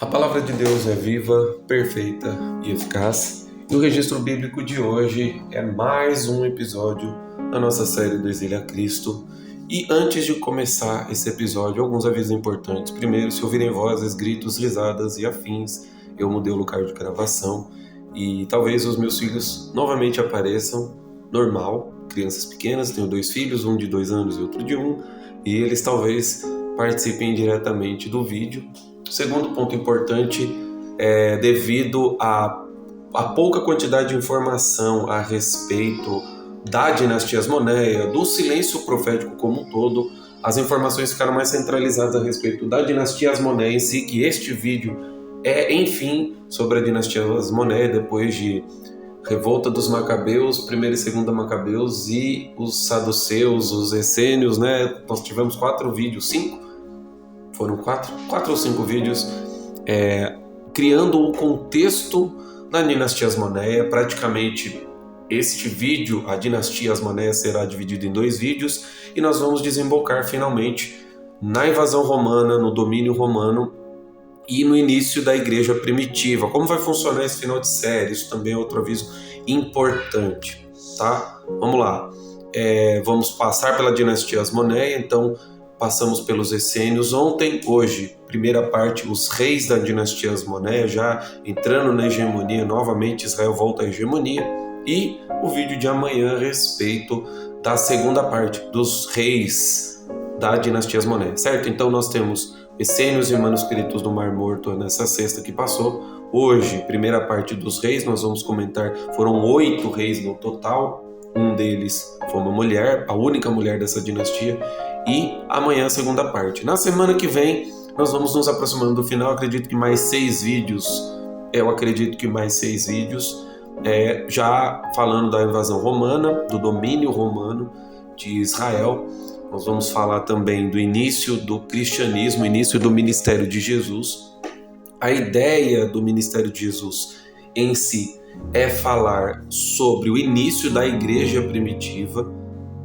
A palavra de Deus é viva, perfeita e eficaz. E o registro bíblico de hoje é mais um episódio da nossa série do Exílio a Cristo. E antes de começar esse episódio, alguns avisos importantes. Primeiro, se ouvirem vozes, gritos, risadas e afins, eu mudei o lugar de gravação e talvez os meus filhos novamente apareçam, normal. Crianças pequenas, tenho 2 filhos, um de 2 anos e outro de 1, e eles talvez participem diretamente do vídeo. Segundo ponto importante é devido à pouca quantidade de informação a respeito da dinastia Asmoneia, do silêncio profético como um todo, as informações ficaram mais centralizadas a respeito da dinastia Asmoneia em si, que este vídeo é, enfim, sobre a dinastia Asmoneia, depois de revolta dos Macabeus, primeira e segunda Macabeus e os saduceus, os essênios, né? Nós tivemos 4 vídeos, 5? Foram 4 ou 5 vídeos criando o contexto da dinastia Asmoneia. Praticamente este vídeo, a dinastia Asmoneia, será dividido em 2 vídeos e nós vamos desembocar finalmente na invasão romana, no domínio romano e no início da igreja primitiva. Como vai funcionar esse final de série? Isso também é outro aviso importante, tá? Vamos lá. Vamos passar pela dinastia Asmoneia, então passamos pelos essênios ontem, hoje, primeira parte, os reis da dinastia Asmoneia, já entrando na hegemonia, novamente Israel volta à hegemonia, e o vídeo de amanhã a respeito da segunda parte, dos reis da dinastia Asmoneia, certo? Então nós temos essênios e manuscritos do Mar Morto nessa sexta que passou. Hoje, primeira parte dos reis, nós vamos comentar, foram 8 reis no total, um deles foi uma mulher, a única mulher dessa dinastia, e amanhã a segunda parte. Na semana que vem, nós vamos nos aproximando do final, acredito que mais 6 vídeos, já falando da invasão romana, do domínio romano de Israel. Nós vamos falar também do início do cristianismo, início do ministério de Jesus. A ideia do ministério de Jesus em si é falar sobre o início da igreja primitiva,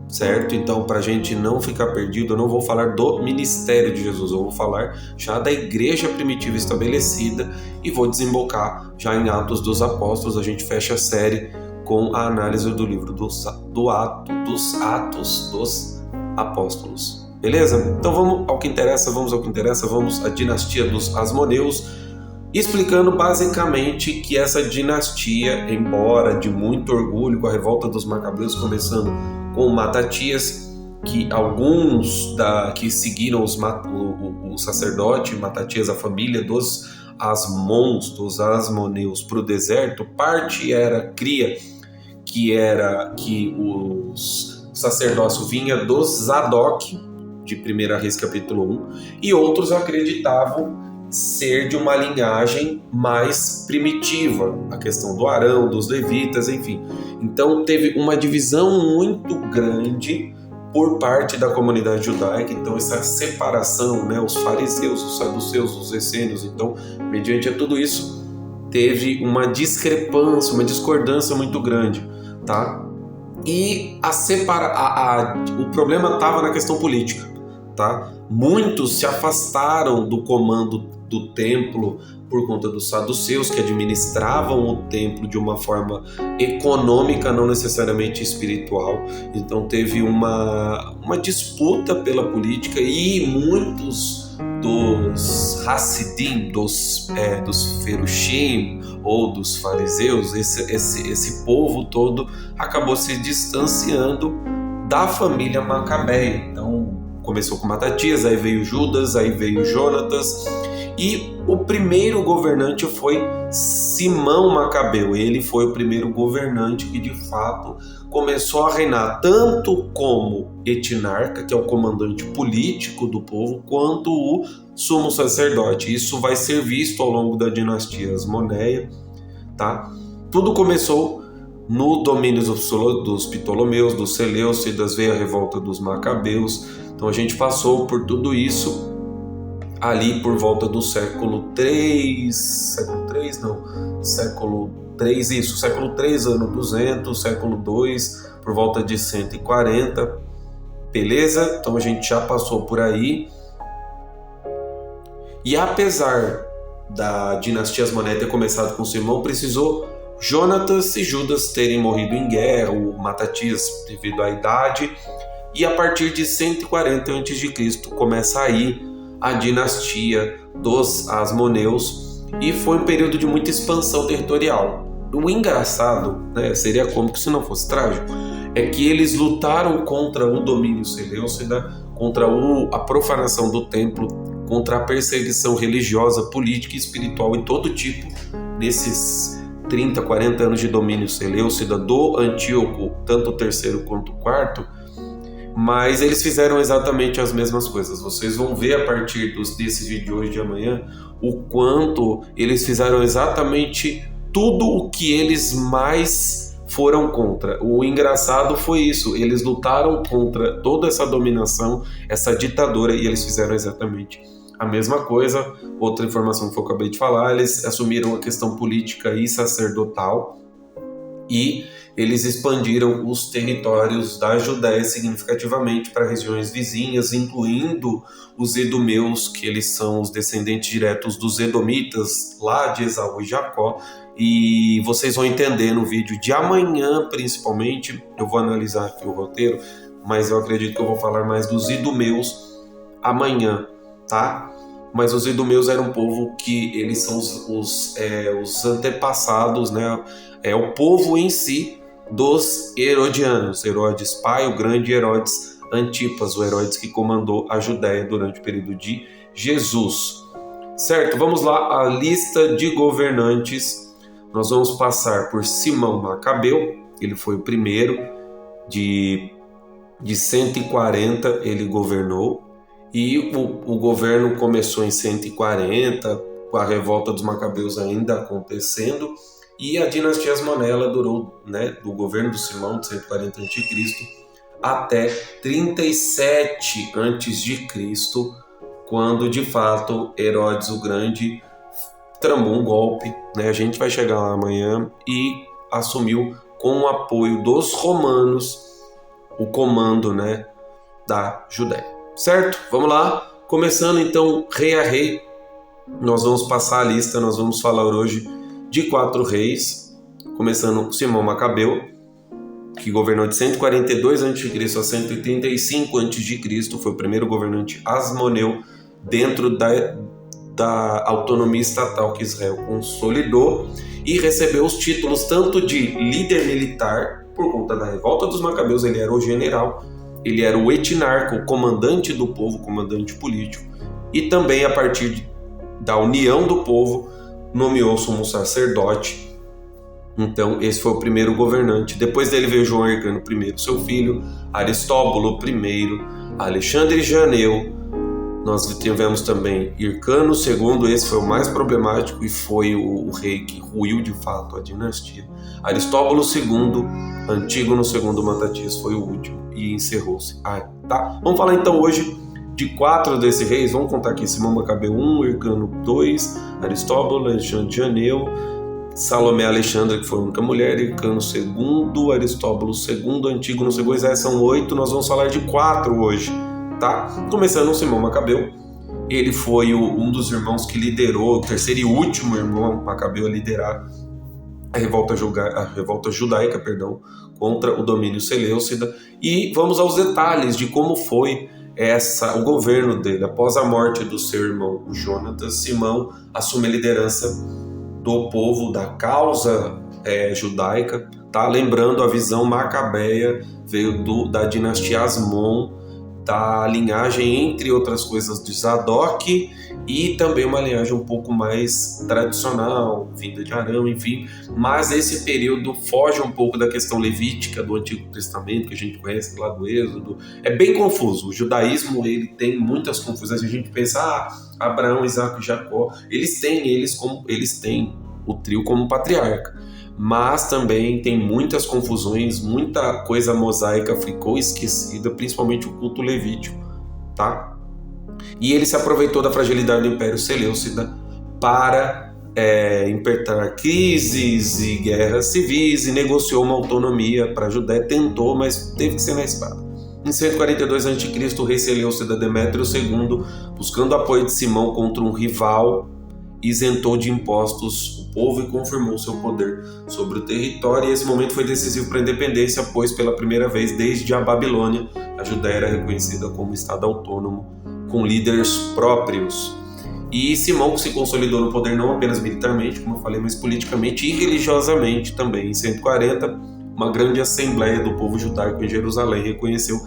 certo? Então, para a gente não ficar perdido, eu não vou falar do ministério de Jesus, eu vou falar já da igreja primitiva estabelecida e vou desembocar já em Atos dos Apóstolos. A gente fecha a série com a análise do livro dos Atos dos Apóstolos. Beleza? Então vamos ao que interessa, vamos à dinastia dos Asmoneus, explicando basicamente que essa dinastia, embora de muito orgulho, com a revolta dos Macabeus começando com Matatias, que alguns que seguiram o sacerdote Matatias, a família dos Asmons, dos Asmoneus, para o deserto, parte era cria, que o sacerdócio vinha dos Zadok, de 1 Reis capítulo 1, e outros acreditavam ser de uma linhagem mais primitiva, a questão do Arão, dos levitas, enfim. Então teve uma divisão muito grande por parte da comunidade judaica, então essa separação, né, os fariseus, os saduceus, os essênios, então, mediante tudo isso, teve uma discrepância, uma discordância muito grande, tá? E o problema estava na questão política, tá? Muitos se afastaram do comando do templo por conta dos saduceus, que administravam o templo de uma forma econômica, não necessariamente espiritual. Então teve uma disputa pela política e muitos dos Hassidim, dos Ferushim ou dos fariseus, esse povo todo acabou se distanciando da família Macabeia. Então começou com Matatias, aí veio Judas, aí veio Jonatas, e o primeiro governante foi Simão Macabeu. Ele foi o primeiro governante que de fato começou a reinar tanto como etnarca, que é o comandante político do povo, quanto o sumo sacerdote. Isso vai ser visto ao longo da dinastia Asmoneia, tá? Tudo começou no domínio dos Ptolomeus, dos Seleucidas, veio a revolta dos Macabeus. Então a gente passou por tudo isso ali por volta do século 3, ano 200, século 2, por volta de 140, beleza? Então a gente já passou por aí. E apesar da dinastia Asmoneu ter começado com seu irmão, precisou Jonatas e Judas terem morrido em guerra, o Matatias devido à idade, e a partir de 140 a.C. começa aí a dinastia dos Asmoneus, e foi um período de muita expansão territorial. O engraçado, né, seria cômico se não fosse trágico, é que eles lutaram contra o domínio seleucida, contra a profanação do templo, contra a perseguição religiosa, política e espiritual e todo tipo nesses 30, 40 anos de domínio seleucida do Antíoco, tanto o terceiro quanto o quarto, mas eles fizeram exatamente as mesmas coisas. Vocês vão ver a partir desses vídeos de hoje e de amanhã o quanto eles fizeram exatamente tudo o que eles mais foram contra. O engraçado foi isso, eles lutaram contra toda essa dominação, essa ditadura, e eles fizeram exatamente a mesma coisa. Outra informação que eu acabei de falar, eles assumiram a questão política e sacerdotal e eles expandiram os territórios da Judéia significativamente para regiões vizinhas, incluindo os edomeus, que eles são os descendentes diretos dos edomitas, lá de Esaú e Jacó. E vocês vão entender no vídeo de amanhã, principalmente, eu vou analisar aqui o roteiro, mas eu acredito que eu vou falar mais dos idumeus amanhã, tá? Mas os idumeus eram um povo que eles são os antepassados, né? É o povo em si dos herodianos, Herodes pai, o grande Herodes Antipas, o Herodes que comandou a Judéia durante o período de Jesus. Certo, vamos lá, a lista de governantes. Nós vamos passar por Simão Macabeu, ele foi o primeiro, de 140 ele governou, e o governo começou em 140, com a revolta dos Macabeus ainda acontecendo, e a dinastia Asmoneu durou, né, do governo do Simão, de 140 a.C., até 37 a.C., quando de fato Herodes o Grande tramou um golpe, né? A gente vai chegar lá amanhã, e assumiu com o apoio dos romanos o comando, né, da Judéia. Certo? Vamos lá, começando então rei a rei. Nós vamos passar a lista, nós vamos falar hoje de 4 reis, começando com Simão Macabeu, que governou de 142 a.C. a 135 a.C., foi o primeiro governante asmoneu dentro da autonomia estatal que Israel consolidou, e recebeu os títulos tanto de líder militar, por conta da revolta dos Macabeus, ele era o general, ele era o etnarca, o comandante do povo, comandante político, e também a partir da união do povo, nomeou sumo sacerdote. Então esse foi o primeiro governante. Depois dele veio João Hircano I, seu filho, Aristóbulo I, Alexandre Janeu. Nós tivemos também Hircano II, esse foi o mais problemático e foi o rei que ruiu de fato a dinastia. Aristóbulo II, Antígono II Matatias foi o último e encerrou-se. Tá? Vamos falar então hoje de 4 desses reis. Vamos contar aqui: Simão Macabeu I, Hircano II, Aristóbulo, Alexandre Janeu, Salomé Alexandra, que foi a única mulher, Hircano II, Aristóbulo II, Antígono II. São 8, nós vamos falar de 4 hoje. Tá? Começando com Simão Macabeu, ele foi um dos irmãos que liderou, o terceiro e último irmão Macabeu a liderar a revolta judaica, contra o domínio seleucida. E vamos aos detalhes de como foi o governo dele. Após a morte do seu irmão Jonatas, Simão assume a liderança do povo, da causa judaica. Tá? Lembrando, a visão macabeia veio da dinastia Asmon, da linhagem, entre outras coisas, de Zadok, e também uma linhagem um pouco mais tradicional, vinda de Arão, enfim. Mas esse período foge um pouco da questão levítica do Antigo Testamento, que a gente conhece lá do Êxodo. É bem confuso. O judaísmo, ele tem muitas confusões. A gente pensa, Abraão, Isaac e Jacó, eles têm o trio como patriarca. Mas também tem muitas confusões, muita coisa mosaica ficou esquecida, principalmente o culto levítico, tá? E ele se aproveitou da fragilidade do Império Seleucida para impetrar crises e guerras civis, e negociou uma autonomia para a Judéia. Tentou, mas teve que ser na espada. Em 142 a.C., o rei Seleucida Demétrio II, buscando apoio de Simão contra um rival, isentou de impostos o povo e confirmou seu poder sobre o território, e esse momento foi decisivo para a independência, pois pela primeira vez desde a Babilônia, a Judéia era reconhecida como estado autônomo, com líderes próprios. E Simão se consolidou no poder não apenas militarmente, como eu falei, mas politicamente e religiosamente também. Em 140, uma grande assembleia do povo judaico em Jerusalém reconheceu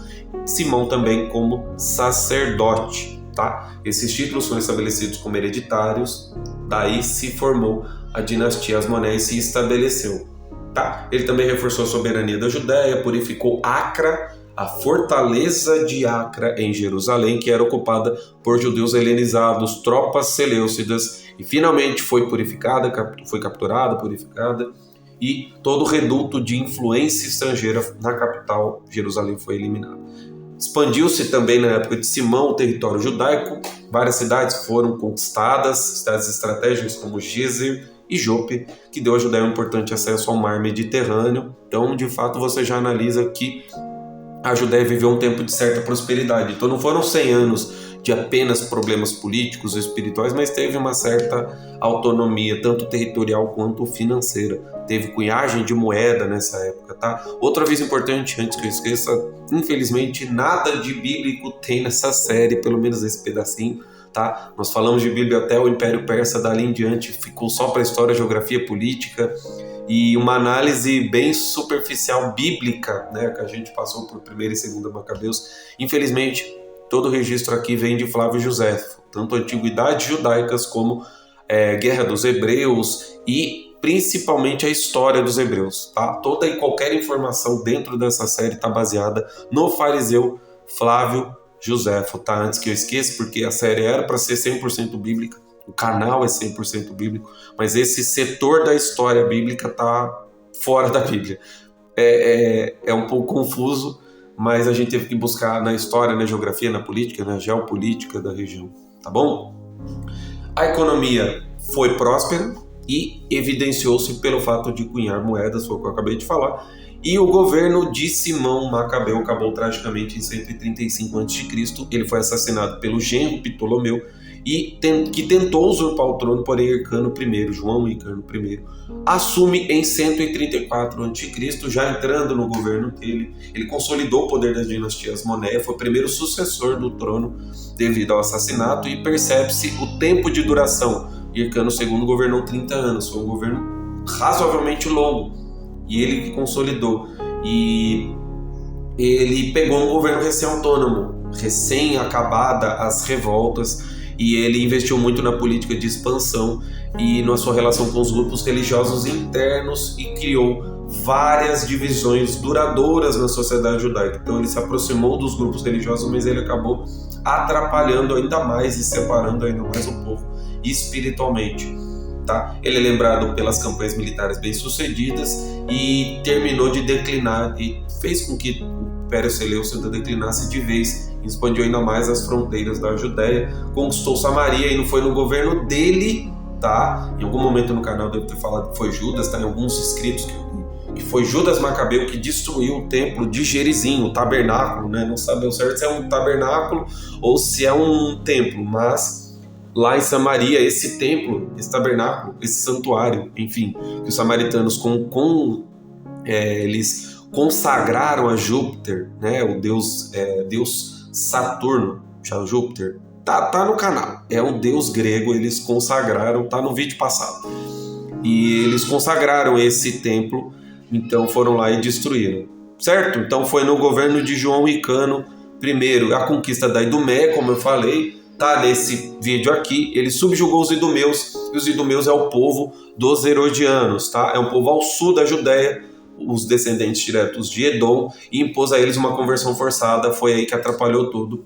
Simão também como sacerdote. Tá? Esses títulos foram estabelecidos como hereditários, daí se formou a dinastia Asmoneia e se estabeleceu. Tá? Ele também reforçou a soberania da Judéia, purificou Acra, a fortaleza de Acra em Jerusalém, que era ocupada por judeus helenizados, tropas seleucidas, e finalmente foi capturada, purificada, e todo o reduto de influência estrangeira na capital, Jerusalém, foi eliminado. Expandiu-se também na época de Simão o território judaico, várias cidades foram conquistadas, cidades estratégicas como Gézer e Jope, que deu à Judéia um importante acesso ao mar Mediterrâneo. Então, de fato, você já analisa que a Judéia viveu um tempo de certa prosperidade. Então não foram 100 anos de apenas problemas políticos e espirituais, mas teve uma certa autonomia, tanto territorial quanto financeira. Teve cunhagem de moeda nessa época, tá? Outra vez importante, antes que eu esqueça, infelizmente nada de bíblico tem nessa série, pelo menos esse pedacinho, tá? Nós falamos de Bíblia até o Império Persa, dali em diante ficou só para história, geografia, política, e uma análise bem superficial bíblica, né, que a gente passou por 1ª e 2ª Macabeus. Infelizmente, todo o registro aqui vem de Flávio Joséfo, tanto antiguidades judaicas como Guerra dos Hebreus e principalmente a história dos hebreus. Tá? Toda e qualquer informação dentro dessa série está baseada no fariseu Flávio Joséfo. Tá? Antes que eu esqueça, porque a série era para ser 100% bíblica, o canal é 100% bíblico, mas esse setor da história bíblica está fora da Bíblia. É um pouco confuso, mas a gente teve que buscar na história, na geografia, na política, na geopolítica da região, tá bom? A economia foi próspera e evidenciou-se pelo fato de cunhar moedas, foi o que eu acabei de falar, e o governo de Simão Macabeu acabou tragicamente em 135 a.C. Ele foi assassinado pelo genro Ptolomeu, e que tentou usurpar o trono, porém Hircano I, João Hircano I, assume em 134 a.C., já entrando no governo dele. Ele consolidou o poder da dinastia Asmoneia, foi o primeiro sucessor do trono devido ao assassinato, e percebe-se o tempo de duração. Hircano II governou 30 anos, foi um governo razoavelmente longo, e ele que consolidou. E ele pegou um governo recém-autônomo, recém-acabada as revoltas, e ele investiu muito na política de expansão e na sua relação com os grupos religiosos internos e criou várias divisões duradouras na sociedade judaica. Então ele se aproximou dos grupos religiosos, mas ele acabou atrapalhando ainda mais e separando ainda mais o povo espiritualmente. Tá? Ele é lembrado pelas campanhas militares bem-sucedidas e terminou de declinar e fez com que o Império Seleucida declinasse de vez, expandiu ainda mais as fronteiras da Judéia, conquistou Samaria, e não foi no governo dele, tá? Em algum momento no canal eu devo ter falado que foi Judas, tá? Em alguns escritos que foi Judas Macabeu que destruiu o templo de Gerizim, o tabernáculo, né? Não sabe ao certo se é um tabernáculo ou se é um templo, mas lá em Samaria, esse templo, esse tabernáculo, esse santuário, enfim, que os samaritanos eles consagraram a Júpiter, né, o deus Saturno, já Júpiter, tá no canal, é um deus grego, eles consagraram, tá no vídeo passado, e eles consagraram esse templo, então foram lá e destruíram, certo? Então foi no governo de João Hircano I, a conquista da Idumeia, como eu falei, tá nesse vídeo aqui. Ele subjugou os idumeus, e os idumeus é o povo dos herodianos, tá? É um povo ao sul da Judéia, os descendentes diretos de Edom, e impôs a eles uma conversão forçada. Foi aí que atrapalhou tudo,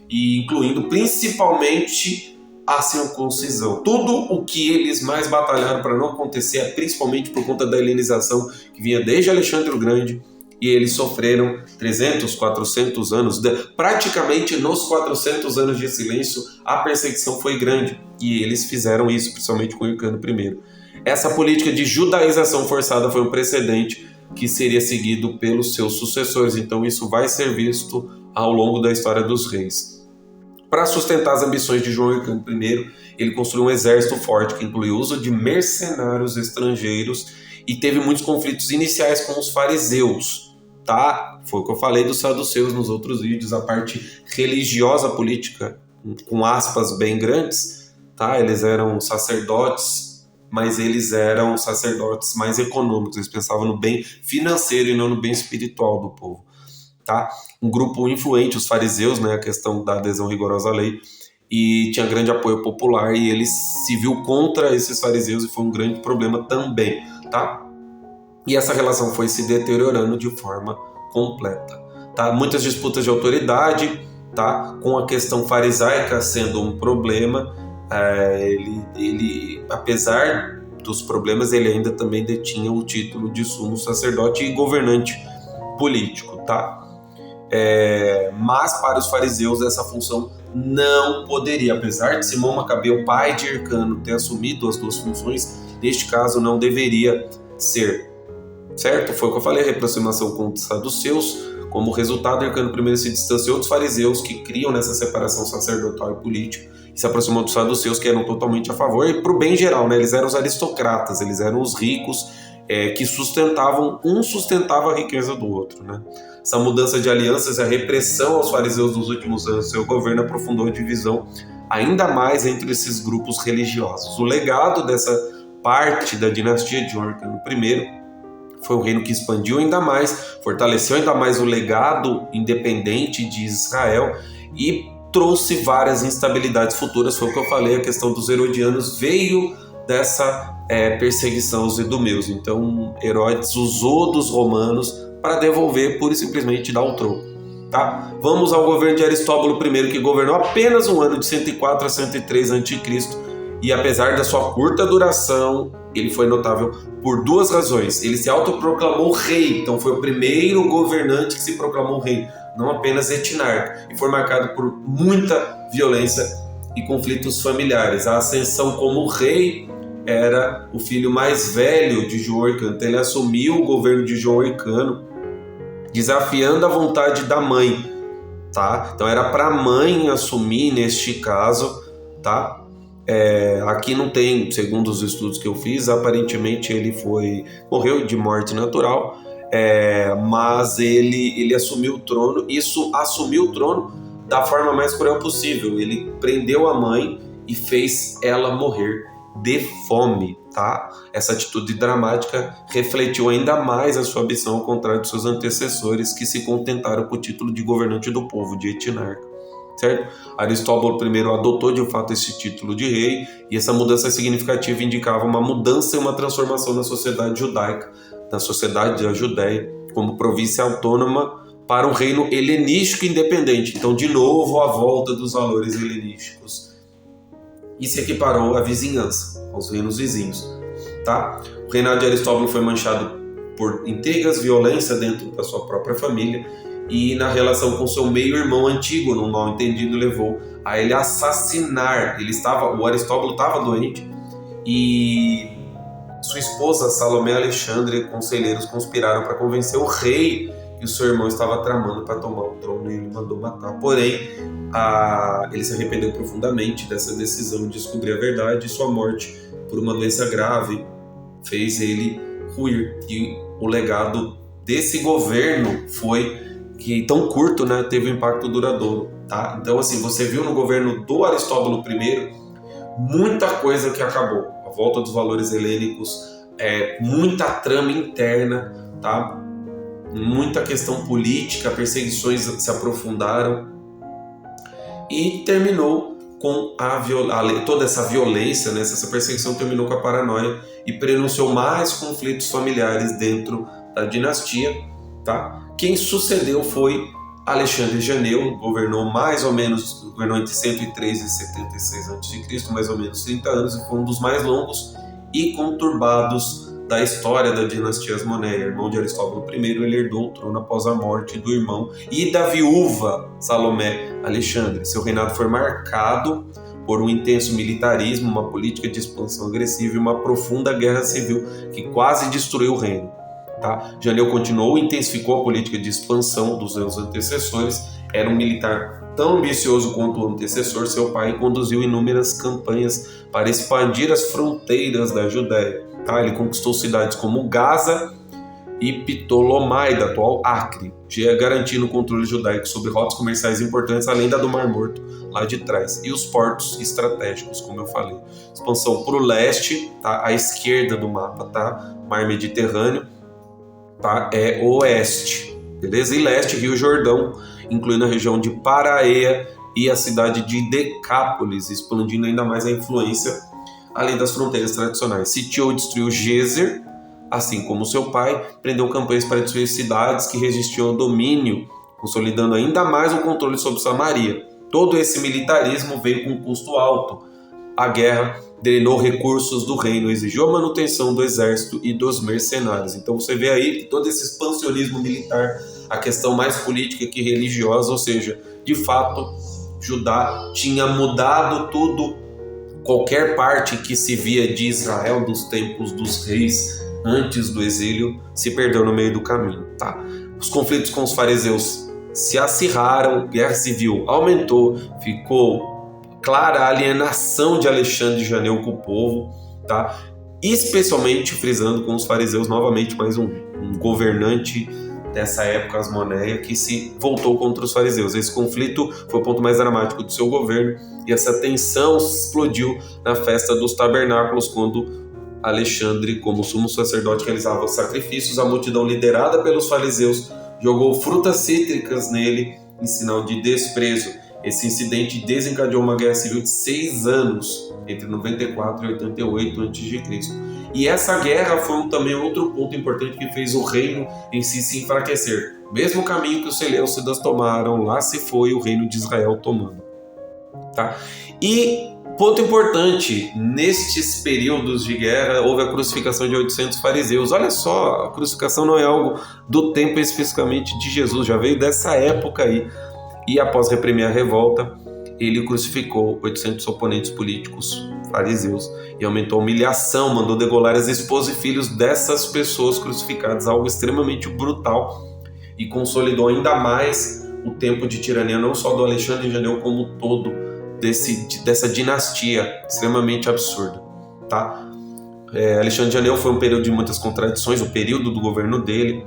e incluindo principalmente a circuncisão. Tudo o que eles mais batalharam para não acontecer, principalmente por conta da helenização que vinha desde Alexandre o Grande, e eles sofreram 300, 400 anos, praticamente nos 400 anos de silêncio, a perseguição foi grande, e eles fizeram isso, principalmente com Hircano I. Essa política de judaização forçada foi um precedente que seria seguido pelos seus sucessores, então isso vai ser visto ao longo da história dos reis. Para sustentar as ambições de João Hircano I, ele construiu um exército forte que incluiu o uso de mercenários estrangeiros e teve muitos conflitos iniciais com os fariseus, tá? Foi o que eu falei dos saduceus nos outros vídeos, a parte religiosa política, com aspas bem grandes, tá? Eles eram sacerdotes, mas eles eram sacerdotes mais econômicos, eles pensavam no bem financeiro e não no bem espiritual do povo, tá? Um grupo influente, os fariseus, né, a questão da adesão rigorosa à lei, e tinha grande apoio popular, e ele se viu contra esses fariseus e foi um grande problema também, tá? E essa relação foi se deteriorando de forma completa, tá? Muitas disputas de autoridade, tá? Com a questão farisaica sendo um problema, ele, apesar dos problemas, ele ainda também detinha o título de sumo sacerdote e governante político, tá? Mas para os fariseus essa função não poderia, apesar de Simão Macabeu, pai de Hircano, ter assumido as duas funções, neste caso não deveria ser, certo? Foi o que eu falei, a reaproximação com os saduceus. Como resultado, Hircano primeiro se distanciou dos fariseus, que criam nessa separação sacerdotal e política, e se aproximou dos saduceus, que eram totalmente a favor, e para o bem geral, né? Eles eram os aristocratas, eles eram os ricos, que sustentavam, um sustentava a riqueza do outro, né? Essa mudança de alianças e a repressão aos fariseus nos últimos anos do seu governo aprofundou a divisão ainda mais entre esses grupos religiosos. O legado dessa parte da dinastia de Hircano I foi um reino que expandiu ainda mais, fortaleceu ainda mais o legado independente de Israel e trouxe várias instabilidades futuras. Foi o que eu falei, a questão dos herodianos veio dessa perseguição aos idumeus. Então Herodes usou dos romanos para devolver, pura e simplesmente dar o troco, tá? Vamos ao governo de Aristóbulo I, que governou apenas um ano, de 104 a 103 a.C., e apesar da sua curta duração, ele foi notável por duas razões. Ele se autoproclamou rei, então foi o primeiro governante que se proclamou rei, não apenas etnarca, e foi marcado por muita violência e conflitos familiares. A ascensão como rei era o filho mais velho de João Hircano, então ele assumiu o governo de João Hircano, desafiando a vontade da mãe, tá? Então era para a mãe assumir neste caso, tá? Aqui não tem, segundo os estudos que eu fiz, aparentemente ele morreu de morte natural, mas ele assumiu o trono. Isso, assumiu o trono da forma mais cruel possível. Ele prendeu a mãe e fez ela morrer de fome, tá? Essa atitude dramática refletiu ainda mais a sua ambição, ao contrário de seus antecessores, que se contentaram com o título de governante do povo, de etnarca, certo? Aristóbulo I adotou de fato esse título de rei, e essa mudança significativa indicava uma mudança e uma transformação na sociedade judaica, na sociedade da Judéia, como província autônoma, para um reino helenístico independente. Então, de novo, a volta dos valores helenísticos. E se equiparou à vizinhança, aos reinos vizinhos, tá? O reinado de Aristóbulo foi manchado por intrigas, violência dentro da sua própria família, e na relação com seu meio-irmão Antígono, um mal-entendido levou a ele assassinar. O Aristóbulo estava doente, e sua esposa Salomé Alexandre e conselheiros conspiraram para convencer o rei que o seu irmão estava tramando para tomar o trono, e ele mandou matar. Porém, ele se arrependeu profundamente dessa decisão de descobrir a verdade, e sua morte por uma doença grave fez ele ruir. E o legado desse governo foi que, tão curto, né, teve um impacto duradouro, tá? Então, assim, você viu no governo do Aristóbulo I muita coisa que acabou. A volta dos valores helênicos, muita trama interna, tá? Muita questão política, perseguições se aprofundaram, e terminou com toda essa violência, né? Essa perseguição terminou com a paranoia e prenunciou mais conflitos familiares dentro da dinastia, tá? Quem sucedeu foi Alexandre Janeu, governou entre 103 e 76 a.C., mais ou menos 30 anos, e foi um dos mais longos e conturbados da história da dinastia Asmoneia. Irmão de Aristóbulo I, ele herdou o trono após a morte do irmão e da viúva Salomé Alexandre. Seu reinado foi marcado por um intenso militarismo, uma política de expansão agressiva e uma profunda guerra civil que quase destruiu o reino, tá? Janeu continuou e intensificou a política de expansão dos seus antecessores, era um militar tão ambicioso quanto o antecessor, seu pai, e conduziu inúmeras campanhas para expandir as fronteiras da Judéia. Tá? Ele conquistou cidades como Gaza e Ptolomai, da atual Acre, já garantindo o controle judaico sobre rotas comerciais importantes, além da do Mar Morto, lá de trás, e os portos estratégicos, como eu falei. Expansão para o leste, tá? À esquerda do mapa, tá? Mar Mediterrâneo, tá? É oeste, beleza? E leste, Rio Jordão, incluindo a região de Paraea e a cidade de Decápolis, expandindo ainda mais a influência, além das fronteiras tradicionais. Sitiou e destruiu Gézer, assim como seu pai, prendeu campanhas para destruir cidades que resistiam ao domínio, consolidando ainda mais o controle sobre Samaria. Todo esse militarismo veio com um custo alto. A guerra drenou recursos do reino, exigiu a manutenção do exército e dos mercenários. Então você vê aí que todo esse expansionismo militar, a questão mais política que religiosa, ou seja, de fato, Judá tinha mudado tudo, qualquer parte que se via de Israel, dos tempos dos reis, antes do exílio, se perdeu no meio do caminho, tá? Os conflitos com os fariseus se acirraram, guerra civil aumentou, ficou clara a alienação de Alexandre de Janeu com o povo, tá? Especialmente frisando com os fariseus, novamente mais um governante dessa época, Asmoneia, que se voltou contra os fariseus. Esse conflito foi o ponto mais dramático do seu governo, e essa tensão explodiu na festa dos tabernáculos, quando Alexandre, como sumo sacerdote, realizava sacrifícios. A multidão, liderada pelos fariseus, jogou frutas cítricas nele em sinal de desprezo. Esse incidente desencadeou uma guerra civil de 6 anos, entre 94 e 88 a.C. E essa guerra foi também outro ponto importante que fez o reino em si se enfraquecer. Mesmo caminho que os seleucidas tomaram, lá se foi o reino de Israel tomando. Tá? E ponto importante, nestes períodos de guerra houve a crucificação de 800 fariseus. Olha só, a crucificação não é algo do tempo especificamente de Jesus, já veio dessa época aí. E após reprimir a revolta, ele crucificou 800 oponentes políticos fariseus e aumentou a humilhação, mandou degolar as esposas e filhos dessas pessoas crucificadas, algo extremamente brutal, e consolidou ainda mais o tempo de tirania, não só do Alexandre de Janeu, como todo dessa dinastia extremamente absurda, tá? Alexandre de Janeu foi um período de muitas contradições, o período do governo dele,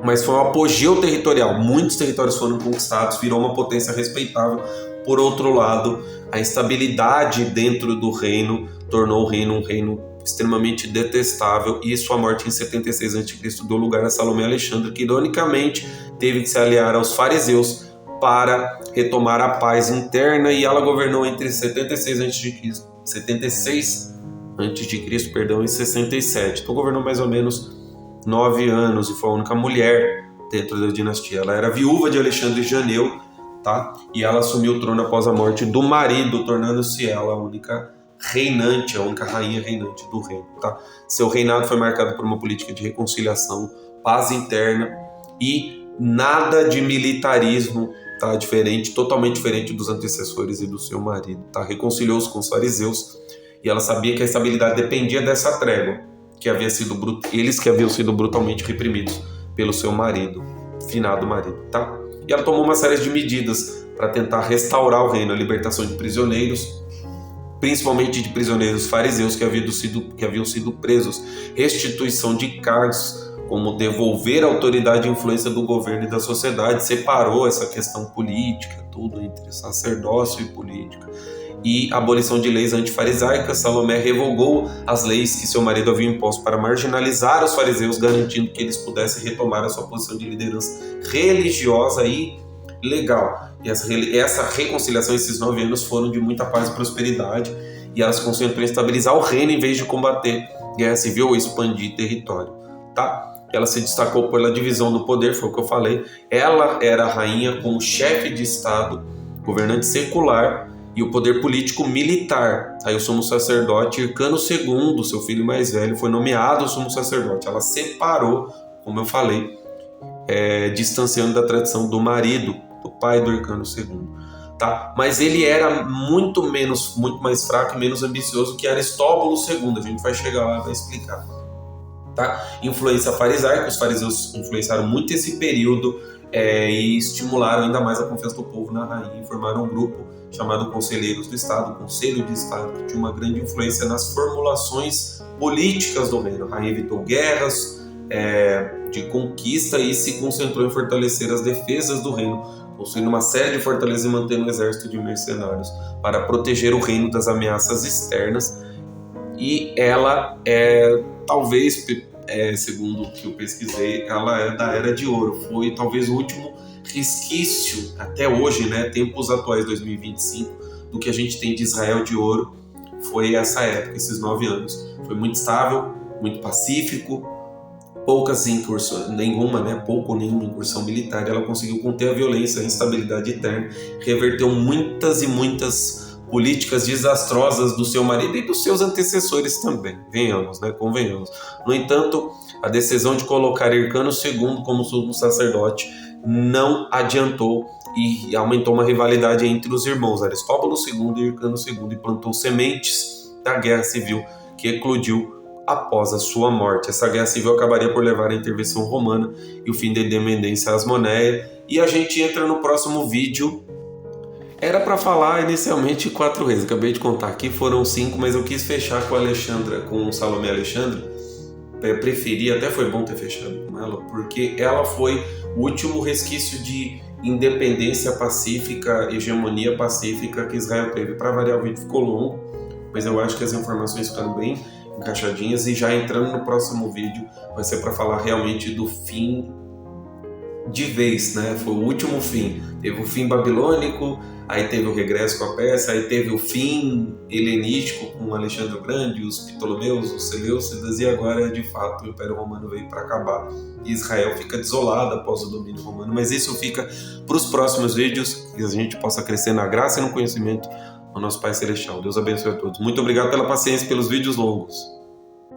mas foi um apogeu territorial, muitos territórios foram conquistados, virou uma potência respeitável. Por outro lado, a instabilidade dentro do reino tornou o reino um reino extremamente detestável, e sua morte em 76 a.C. deu lugar a Salomé Alexandre, que ironicamente teve que se aliar aos fariseus para retomar a paz interna, e ela governou entre 76 a.C. e 67. Então governou mais ou menos 9 anos e foi a única mulher dentro da dinastia. Ela era viúva de Alexandre de Janeu, tá? E ela assumiu o trono após a morte do marido, tornando-se ela a única reinante, a única rainha reinante do reino, tá? Seu reinado foi marcado por uma política de reconciliação, paz interna e nada de militarismo, tá? Diferente, totalmente diferente dos antecessores e do seu marido, tá? Reconciliou-se com os fariseus e ela sabia que a estabilidade dependia dessa trégua, que havia sido eles que haviam sido brutalmente reprimidos pelo seu marido, finado marido, tá? E ela tomou uma série de medidas para tentar restaurar o reino, a libertação de prisioneiros, principalmente de prisioneiros fariseus que haviam sido presos, restituição de cargos, como devolver a autoridade e influência do governo e da sociedade, separou essa questão política, tudo entre sacerdócio e política, e abolição de leis antifarisaicas. Salomé revogou as leis que seu marido havia imposto para marginalizar os fariseus, garantindo que eles pudessem retomar a sua posição de liderança religiosa e legal. E essa reconciliação, esses 9 anos foram de muita paz e prosperidade, e elas conseguiram estabilizar o reino em vez de combater guerra civil ou expandir território, tá? Ela se destacou pela divisão do poder, foi o que eu falei. Ela era a rainha como chefe de estado, governante secular, e o poder político militar. Aí o sumo sacerdote Hircano II, seu filho mais velho, foi nomeado sumo sacerdote. Ela separou, como eu falei, distanciando da tradição do marido, do pai do Hircano II. Tá? Mas ele era muito mais fraco e menos ambicioso que Aristóbulo II. A gente vai chegar lá e vai explicar. Tá? Influência farisaica, os fariseus influenciaram muito esse período e estimularam ainda mais a confiança do povo na rainha e formaram um grupo chamado Conselheiros do Estado, Conselho de Estado, que tinha uma grande influência nas formulações políticas do reino. A rainha evitou guerras de conquista e se concentrou em fortalecer as defesas do reino, construindo uma série de fortalezas e mantendo um exército de mercenários para proteger o reino das ameaças externas. E ela talvez, segundo o que eu pesquisei, ela é da Era de Ouro. Foi talvez o último resquício, até hoje, né, tempos atuais, 2025, do que a gente tem de Israel de Ouro. Foi essa época, esses 9 anos. Foi muito estável, muito pacífico, poucas incursões, pouco ou nenhuma incursão militar. Ela conseguiu conter a violência, a instabilidade interna, reverteu muitas e muitas políticas desastrosas do seu marido e dos seus antecessores também, convenhamos. No entanto, a decisão de colocar Hircano II como sumo sacerdote não adiantou e aumentou uma rivalidade entre os irmãos Aristóbulo II e Hircano II e plantou sementes da guerra civil que eclodiu após a sua morte. Essa guerra civil acabaria por levar à intervenção romana e o fim da independência asmoneia. E a gente entra no próximo vídeo. Era para falar inicialmente 4 reis, acabei de contar aqui, foram 5, mas eu quis fechar com Salomé Alexandra. Preferi, até foi bom ter fechado com ela, porque ela foi o último resquício de independência pacífica, hegemonia pacífica que Israel teve. Para variar, o vídeo ficou longo, mas eu acho que as informações ficaram bem encaixadinhas, e já entrando no próximo vídeo vai ser para falar realmente do fim de vez, né? Foi o último fim. Teve o fim babilônico, aí teve o regresso com a Pérsia, aí teve o fim helenístico com Alexandre o Grande, os Ptolomeus, os Seleucidas, e agora de fato o Império Romano veio para acabar e Israel fica desolada após o domínio romano. Mas isso fica para os próximos vídeos, que a gente possa crescer na graça e no conhecimento do nosso Pai Celestial. Deus abençoe a todos. Muito obrigado pela paciência, pelos vídeos longos.